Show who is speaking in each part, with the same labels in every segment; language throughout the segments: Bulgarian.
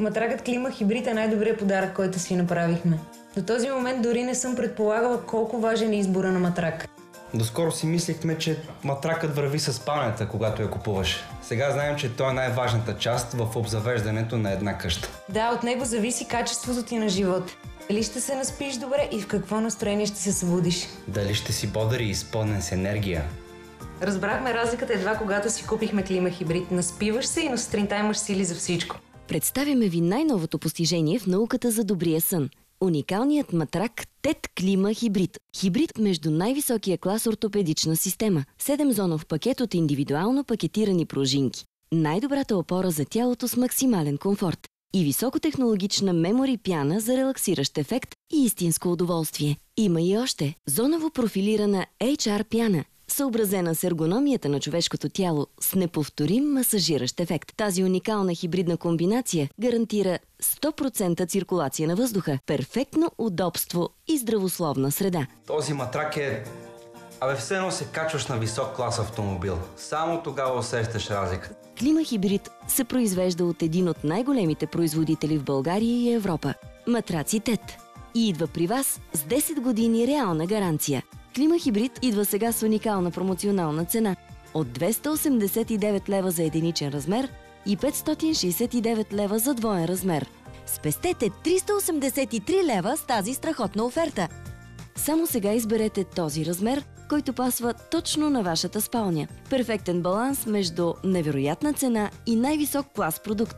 Speaker 1: матракът Клима Хибрид е най-добрият подарък, който си направихме. До този момент дори не съм предполагала колко важен е избора на матрак.
Speaker 2: Доскоро си мислихме, че матракът върви с спалнята, когато я купуваш. Сега знаем, че той е най-важната част в обзавеждането на една къща.
Speaker 1: Да, от него зависи качеството ти на живот. Дали ще се наспиш добре и в какво настроение ще се събудиш.
Speaker 2: Дали ще си бодър и изпълнен с енергия.
Speaker 1: Разбрахме разликата едва когато си купихме Клима Хибрид. Наспиваш се и на сутринта имаш сили за всичко.
Speaker 3: Представяме ви най-новото постижение в науката за добрия сън. Уникалният матрак TET Клима Хибрид. Хибрид между най-високия клас ортопедична система. 7-зонов пакет от индивидуално пакетирани пружинки. Най-добрата опора за тялото с максимален комфорт. И високотехнологична мемори пяна за релаксиращ ефект и истинско удоволствие. Има и още зоново профилирана HR пяна, съобразена с ергономията на човешкото тяло с неповторим масажиращ ефект. Тази уникална хибридна комбинация гарантира 100% циркулация на въздуха, перфектно удобство и здравословна среда.
Speaker 2: Този матрак е... все едно се качваш на висок клас автомобил. Само тогава усещаш разлика.
Speaker 3: Клима Хибрид се произвежда от един от най-големите производители в България и Европа – матраци TET. И идва при вас с 10 години реална гаранция. Клима Хибрид идва сега с уникална промоционална цена от 289 лева за единичен размер и 569 лева за двоен размер. Спестете 383 лева с тази страхотна оферта. Само сега изберете този размер, който пасва точно на вашата спалня. Перфектен баланс между невероятна цена и най-висок клас продукт.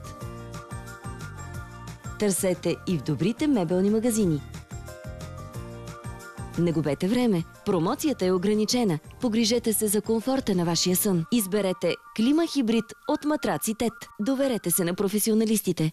Speaker 3: Търсете и в добрите мебелни магазини. Не губете време. Промоцията е ограничена. Погрижете се за комфорта на вашия сън. Изберете Клима Хибрид от матраци TET. Доверете се на професионалистите.